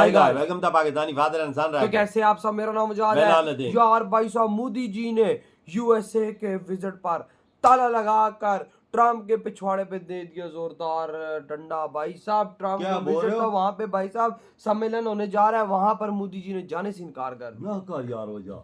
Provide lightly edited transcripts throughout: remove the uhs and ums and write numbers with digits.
Welcome था Pakistani father इंसान रहा। तो कैसे आप सब, मेरा नाम मुजाहिद है यार। भाई साहब मोदी जी ने यूएसए के विजिट पर ताला लगाकर ट्रम्प के पिछवाड़े पे दे दिया जोरदार डंडा। भाई साहब ट्रम्प का विजिट था वहां पे, भाई साहब सम्मेलन होने जा रहा है, वहां पर मोदी जी ने जाने से इनकार कर दिया। यार हो जा,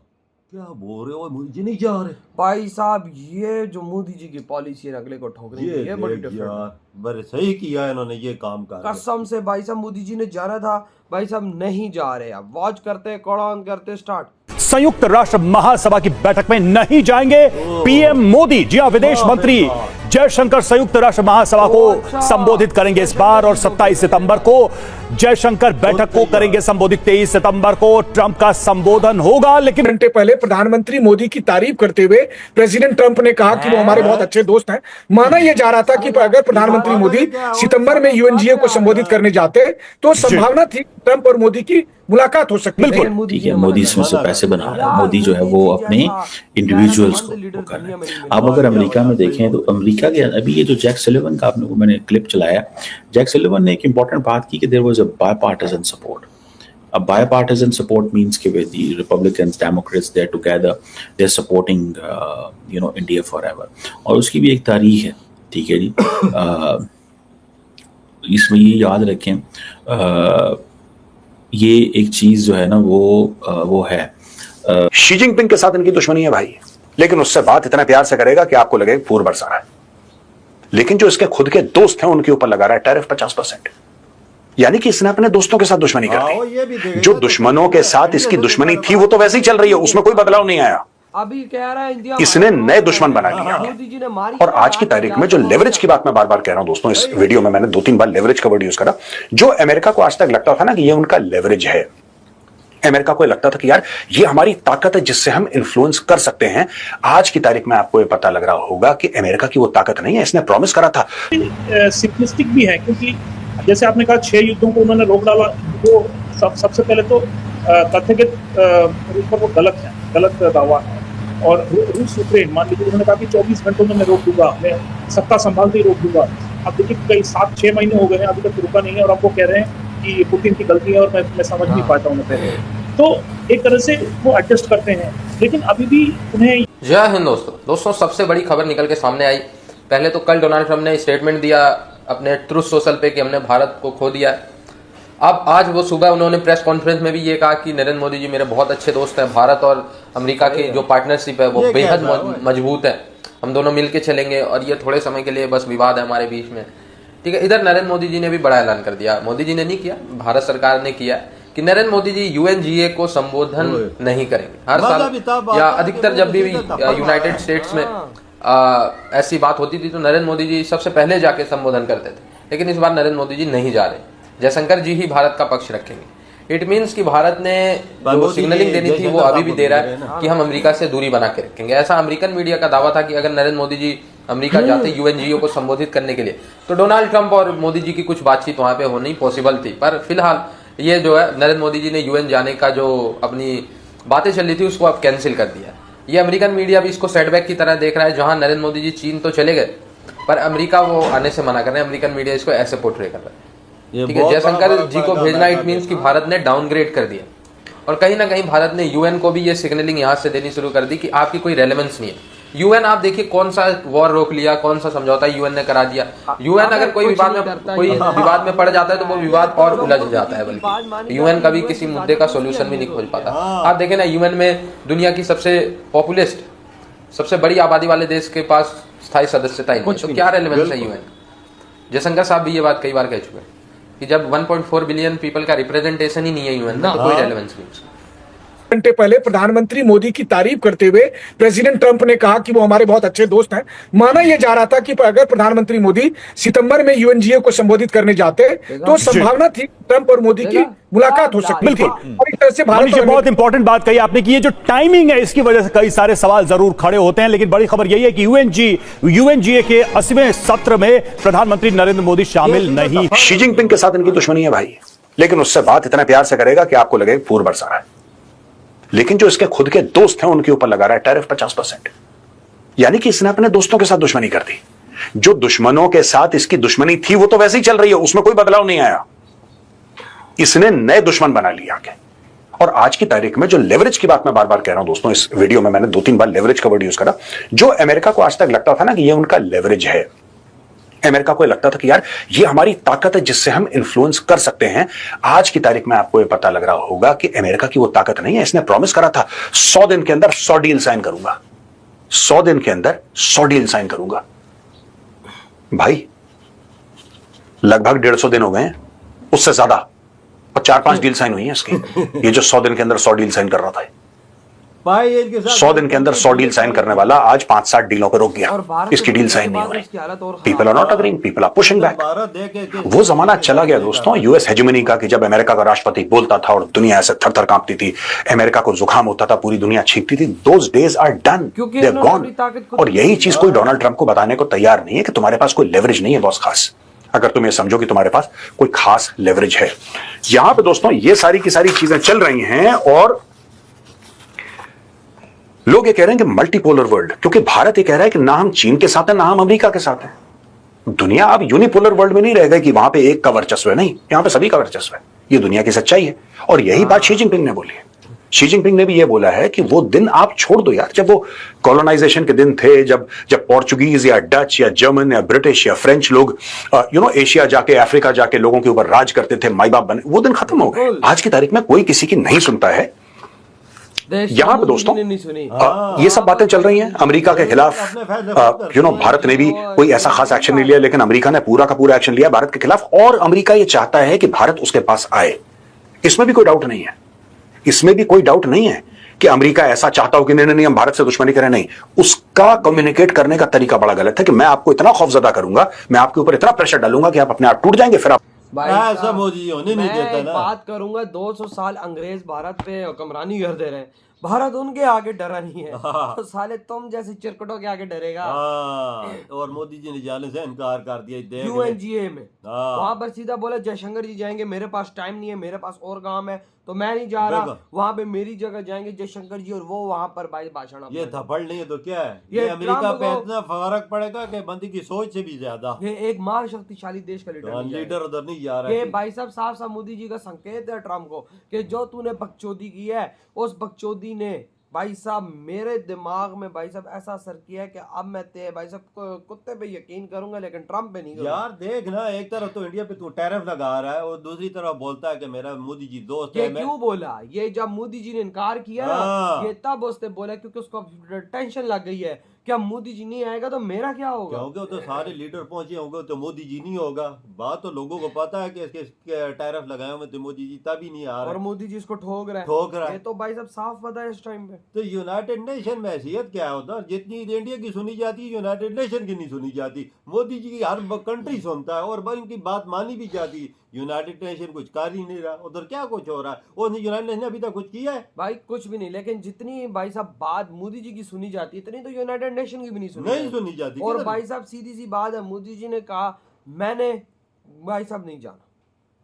क्या बोल रहे हो, मोदी जी नहीं जा रहे। भाई साहब ये जो मोदी जी की पॉलिसी है अगले को ठोकने की, ये बड़ी डिफरेंट, बड़े सही किया इन्होंने ये काम कर। कसम से भाई साहब मोदी जी ने जाना था, भाई साहब नहीं जा रहे। अब वॉच करते, कौन करते स्टार्ट। संयुक्त राष्ट्र महासभा की बैठक में नहीं जाएंगे पीएम मोदी। जी हां, विदेश मंत्री जयशंकर संयुक्त राष्ट्र महासभा को संबोधित करेंगे इस बार, और 27 सितंबर को जयशंकर बैठक को करेंगे संबोधित। 23 सितंबर को ट्रंप का संबोधन होगा। लेकिन घंटे पहले प्रधानमंत्री मोदी की तारीफ करते हुए प्रेसिडेंट ट्रंप ने कहा कि वो हमारे बहुत अच्छे दोस्त हैं। माना यह जा रहा था कि अगर प्रधानमंत्री मोदी सितंबर में यूएनजीए को संबोधित करने जाते तो संभावना थी ट्रंप और मोदी की मुलाकात हो सकती है। बिल्कुल ठीक है, मोदी इसमें से पैसे बना रहा है। मोदी जो है वो अपने इंडिविजुअल्स को कर रहे हैं। आप अगर अमेरिका में देखें तो अमेरिका के अभी ये जो जैक सलिवन का आपने मैंने क्लिप चलाया, जैक सलिवन ने एक इंपॉर्टेंट बात की कि there was a bipartisan support. A bipartisan support means कि the Republicans, Democrats, they're together, they're supporting, India forever. और उसकी भी एक तारीख है, ठीक है जी। इसमें ये याद रखें, ये एक चीज जो है ना वो है। शी जिनपिंग के साथ इनकी दुश्मनी है भाई, लेकिन उससे बात इतना प्यार से करेगा कि आपको लगे फूर बरसा रहा है। लेकिन जो इसके खुद के दोस्त हैं उनके ऊपर लगा रहा है टैरिफ 50%, यानी कि इसने अपने दोस्तों के साथ दुश्मनी कर दी। जो दुश्मनों के साथ इसकी दुश्मनी थी वो तो वैसे ही चल रही है, उसमें कोई बदलाव नहीं आया। अभी कह रहा है इसने नए दुश्मन बना लिया। और आज की तारीख में जो लेवरेज की बात मैं बार बार कह रहा हूं दोस्तों, इस वीडियो में मैंने 2-3 बार लेवरेज का वर्ड यूज करा। जो अमेरिका को आज तक लगता था ना कि ये उनका लेवरेज है, अमेरिका को लगता था कि यार ये हमारी ताकत है जिससे हम इन्फ्लुएंस कर सकते हैं। आज की तारीख में आपको ये पता लग रहा होगा कि अमेरिका की वो ताकत नहीं है। इसने प्रॉमिस करा था। सिंपलिस्टिक भी है, क्योंकि जैसे आपने कहा 6 युद्धों को उन्होंने रोक डाला। वो सबसे पहले तो तथ्यगत रूप पर वो गलत दावा है। और रूस यूक्रेन, मान लीजिए उन्होंने कहा कि 24 घंटों में मैं रोक दूंगा, मैं सत्ता संभालते ही रोक दूंगा। अब देखिए कई 7-6 महीने हो गए हैं, अभी तक रुका नहीं है, और अब वो कह रहे हैं कि पुतिन की गलती है और मैं समझ नहीं पाता हूँ। तो एक तरह से वो एडजस्ट करते हैं, लेकिन अभी भी उन्हें। जय हिंद दोस्तों, सबसे बड़ी खबर निकल के सामने आई। पहले तो कल डोनाल्ड ट्रंप ने स्टेटमेंट दिया अपने ट्रूथ सोशल पे कि हमने भारत को खो दिया। अब आज वो सुबह उन्होंने प्रेस कॉन्फ्रेंस में भी ये कहा कि नरेंद्र मोदी जी मेरे बहुत अच्छे दोस्त हैं। भारत और अमेरिका की जो पार्टनरशिप है वो बेहद मजबूत है, हम दोनों मिलके चलेंगे, और ये थोड़े समय के लिए बस विवाद है हमारे बीच में, ठीक है। इधर नरेंद्र मोदी जी ने भी बड़ा ऐलान कर दिया। मोदी जी ने नहीं किया, भारत सरकार ने किया कि नरेंद्र मोदी जी यूएनजीए को संबोधन नहीं करेंगे। हर साल या अधिकतर जब भी यूनाइटेड स्टेट्स में ऐसी बात होती थी तो नरेंद्र मोदी जी सबसे पहले जाके संबोधन करते थे, लेकिन इस बार नरेंद्र मोदी जी नहीं जा रहे। जयशंकर जी ही भारत का पक्ष रखेंगे। इट मीन्स कि भारत ने जो सिग्नलिंग देनी थी वो अभी भी दे रहा है कि हम अमेरिका से दूरी बना के रखेंगे। ऐसा अमेरिकन मीडिया का दावा था कि अगर नरेंद्र मोदी जी अमेरिका जाते यूएनजीओ को संबोधित करने के लिए तो डोनाल्ड ट्रंप और मोदी जी की कुछ बातचीत वहां पे होनी पॉसिबल थी। पर फिलहाल ये जो है नरेंद्र मोदी जी ने यूएन जाने का जो अपनी बातें चल रही थी उसको अब कैंसिल कर दिया। ये अमेरिकन मीडिया भी इसको सेटबैक की तरह देख रहा है। जहां नरेंद्र मोदी जी चीन तो चले गए पर अमेरिका वो आने से मना कर रहे हैं। अमेरिकन मीडिया इसको ऐसे पोर्ट्रे कर रहा है, ठीक है। जयशंकर जी को भेजना इट मीन्स कि भारत ने डाउनग्रेड कर दिया, और कहीं ना कहीं भारत ने यूएन को भी ये सिग्नलिंग यहाँ से देनी शुरू कर दी कि आपकी कोई रेलेवेंस नहीं है। यूएन आप देखिए कौन सा वॉर रोक लिया, कौन सा समझौता यूएन ने करा दिया। यूएन अगर कोई विवाद में पड़ जाता है तो वो विवाद और उलझ जाता है, बल्कि यूएन कभी किसी मुद्दे का सोल्यूशन भी नहीं खोज पाता। आप देखें ना, यूएन में दुनिया की सबसे पॉपुलेस्ट, सबसे बड़ी आबादी वाले देश के पास स्थायी सदस्यता ही नहीं, तो क्या रेलेवेंस है यूएन। जयशंकर साहब भी ये बात कई बार कह चुके हैं कि जब 1.4 बिलियन पीपल का रिप्रेजेंटेशन ही नहीं है यूएन में तो कोई रेलेवेंस नहीं। घंटे पहले प्रधानमंत्री मोदी की तारीफ करते हुए प्रेसिडेंट ट्रंप ने कहा कि वो हमारे बहुत अच्छे दोस्त हैं। माना यह जा रहा था कि अगर प्रधानमंत्री मोदी सितंबर में यूएनजीए को संबोधित करने जाते तो संभावना थी ट्रंप और मोदी की मुलाकात हो सकती थी। और इस तरह से भारत बहुत इंपॉर्टेंट बात कही आपने कि ये जो टाइमिंग है इसकी वजह से कई सारे सवाल जरूर खड़े होते हैं, लेकिन बड़ी खबर यही है कि यूएनजीए के 80वें सत्र में प्रधानमंत्री नरेंद्र मोदी शामिल नहीं। शी जिनपिंग के साथ इनकी दुश्मनी है भाई, लेकिन उससे बात इतना प्यार से करेगा कि आपको लगे फूर बरसा रहा है। लेकिन जो इसके खुद के दोस्त हैं उनके ऊपर लगा रहा है टैरिफ 50%, यानी कि इसने अपने दोस्तों के साथ दुश्मनी कर दी। जो दुश्मनों के साथ इसकी दुश्मनी थी वो तो वैसे ही चल रही है, उसमें कोई बदलाव नहीं आया। इसने नए दुश्मन बना लिया आगे। और आज की तारीख में जो लेवरेज की बात मैं बार बार कह रहा हूं दोस्तों, इस वीडियो में मैंने 2-3 बार लेवरेज का वर्ड यूज करा, जो अमेरिका को आज तक लगता था ना कि ये उनका लेवरेज है, अमेरिका को लगता था कि यार ये हमारी ताकत है जिससे हम इन्फ्लुएंस कर सकते हैं, आज की तारीख में आपको ये पता लग रहा होगा कि अमेरिका की वो ताकत नहीं है। इसने प्रॉमिस करा था 100 दिन के अंदर 100 डील साइन करूंगा, 100 दिन के अंदर 100 डील साइन करूंगा। भाई लगभग 150 दिन हो गए हैं, उससे ज्यादा, और 4-5 डील साइन हुई हैं इसकी। ये जो 100 दिन के अंदर 100 डील साइन कर रहा था, भाई इनके साथ 100 दिन के अंदर 100 डील साइन करने वाला आज 5-7 डीलों पे रुक गया, इसकी डील साइन नहीं हो रही। People are not agreeing, people are pushing back. Bharat देखे कि वो जमाना चला गया दोस्तों यूएस हेजेमनी का, कि जब अमेरिका का राष्ट्रपति बोलता था और दुनिया ऐसे थर-थर कांपती थी, अमेरिका को जुकाम होता था, पूरी दुनिया छींकती थी। Those days are done, they are gone. और यही चीज कोई डोनाल्ड ट्रंप को बताने को तैयार नहीं है कि तुम्हारे पास कोई लेवरेज नहीं है बॉस खास, अगर तुम ये समझो कि तुम्हारे पास कोई खास लेवरेज है। यहां पे दोस्तों ये सारी की सारी चीजें चल रही हैं और लोग ये कह रहे हैं कि मल्टीपोलर वर्ल्ड, क्योंकि भारत ये कह रहा है कि ना हम चीन के साथ हैं ना हम अमेरिका के साथ हैं। दुनिया अब यूनिपोलर वर्ल्ड में नहीं रह गई कि वहां पे एक का वर्चस्व है, नहीं, यहां पे सभी का वर्चस्व है। ये दुनिया की सच्चाई है और यही बात शी जिनपिंग ने बोली है। शी जिनपिंग ने भी ये बोला है कि वो दिन आप छोड़ दो यार, जब वो कॉलोनाइजेशन के दिन थे, जब पोर्चुगीज या डच या जर्मन या ब्रिटिश या फ्रेंच लोग एशिया जाके, अफ्रीका जाके लोगों के ऊपर राज करते थे, माई बाप बने, वो दिन खत्म हो गए। आज की तारीख में कोई किसी की नहीं सुनता है। यहां पे दोस्तों ये सब बातें चल रही हैं अमेरिका के खिलाफ। भारत ने भी कोई ऐसा खास एक्शन नहीं लिया, लेकिन अमेरिका ने पूरा का पूरा एक्शन लिया भारत के खिलाफ, और अमेरिका ये चाहता है कि भारत उसके पास आए। इसमें भी कोई डाउट नहीं है, इसमें भी कोई डाउट नहीं है कि अमेरिका ऐसा चाहता हो कि नहीं नहीं हम भारत से दुश्मनी करें, नहीं। उसका कम्युनिकेट करने का तरीका बड़ा गलत है कि मैं आपको इतना खौफजदा करूंगा, मैं आपके ऊपर इतना प्रेशर डालूंगा कि आप अपने आप टूट जाएंगे, फिर आप ऐसा मोदी होने नहीं देता ना। बात करूंगा 200 साल अंग्रेज भारत पे हुक्मरानी कर दे रहे हैं, भारत उनके आगे डरा नहीं है, तो साले तुम जैसे चिरकुटों के आगे डरेगा। और मोदी जी ने जाने से इनकार कर दिया UNGA में, वहां पर सीधा बोला जयशंकर जी जाएंगे, मेरे पास टाइम नहीं है, मेरे पास और काम है, तो मैं नहीं जा रहा। वहां पे मेरी जगह जाएंगे जयशंकर जी और वो वहां पर भाषण। ये थप्पड़ नहीं है तो क्या है, ये अमेरिका पे इतना फर्क पड़ेगा कि बंदी की सोच से भी ज्यादा। ये एक महाशक्तिशाली देश का लीडर उधर नहीं जा रहा है। ये भाई साहब साफ साफ मोदी जी का संकेत है ट्रम्प को कि जो तूने बकचोदी की है, उस बकचोदी ने भाई साहब मेरे दिमाग में भाई साहब ऐसा असर किया है कि अब मैं भाई साहब कुत्ते पे यकीन करूंगा लेकिन ट्रम्प पे नहीं करूंगा। यार देख ना, एक तरफ तो इंडिया पे तू टैरिफ लगा रहा है और दूसरी तरफ बोलता है कि मेरा मोदी जी दोस्त है। क्यों बोला ये? जब मोदी जी ने इनकार किया ना, ये तब उसने बोला क्योंकि उसको टेंशन लग गई है क्या मोदी जी नहीं आएगा तो मेरा क्या होगा। क्योंकि तो सारे लीडर पहुंचे होंगे तो मोदी जी नहीं होगा। बात तो लोगों को पता है कि इसके टैरिफ लगाए हुए तो मोदी जी तभी नहीं आ रहे और मोदी जी इसको ठोक रहा है। ये तो भाई साहब साफ पता है इस टाइम पे। तो यूनाइटेड नेशन में हैसियत क्या है उधर? जितनी इंडिया की सुनी जाती है यूनाइटेड नेशन की नहीं सुनी जाती। मोदी जी की हर कंट्री सुनता है और इनकी बात मानी भी जाती है। यूनाइटेड नेशन कुछ कर ही नहीं रहा, उधर क्या कुछ हो रहा है? और यूनाइटेड नेशन ने अभी तक कुछ किया है? भाई कुछ भी नहीं, लेकिन जितनी भाई साहब बात मोदी जी की सुनी जाती है इतनी तो यूनाइटेड नेशन की भी नहीं सुनी जाती। और भाई साहब सीधी सी बात है, मोदी जी ने कहा मैंने भाई साहब नहीं जाना।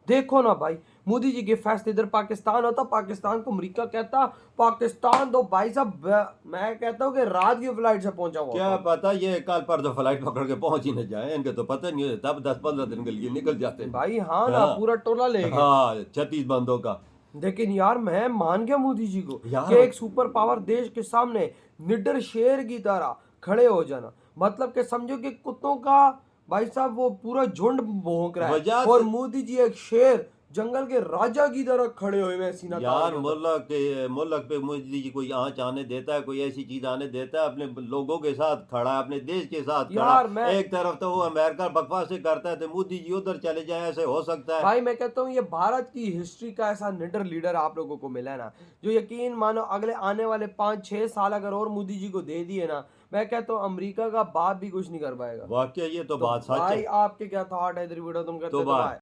देखो ना भाई, मोदी जी के फैसले, इधर पाकिस्तान होता, पाकिस्तान को अमेरिका कहता, पाकिस्तान तो भाई साहब मैं कहता हूँ कि रात की फ्लाइट से पहुंचा हुआ। क्या पता ये कल पर तो फ्लाइट पकड़ के पहुंच ही न जाए, इनके तो पता नहीं है, तब 10-15 दिन के लिए निकल जाते हैं भाई। हाँ ना, पूरा टोला ले गए। हाँ 36 बंदों का। लेकिन यार मैं मान गया मोदी जी को कि एक सुपर पावर देश के सामने निडर शेर की तरह खड़े हो जाना, मतलब कि समझो कि कुत्तों का भाई साहब वो पूरा झुंड भौंक रहा है और मोदी जी एक शेर जंगल के राजा की तरह खड़े हुए हैं सीना। यार मुल्क पे मोदी जी कोई आंच आने देता है, कोई ऐसी चीज आने देता है? अपने लोगों के साथ खड़ा है, अपने देश के साथ खड़ा। एक तरफ तो वो अमेरिका बकवास से करता है तो मोदी जी उधर चले जाए, ऐसे हो सकता है? भाई मैं कहता हूँ ये भारत की हिस्ट्री का ऐसा निडर लीडर आप लोगों को मिला है ना, जो यकीन मानो अगले आने वाले 5-6 साल अगर और मोदी जी को दे दिए ना, मैं कहता हूँ अमेरिका का बाप भी कुछ नहीं कर पाएगा। वाकई ये तो बात सच है। भाई आपके क्या थॉट है इधर वीडियो तुम करते हो?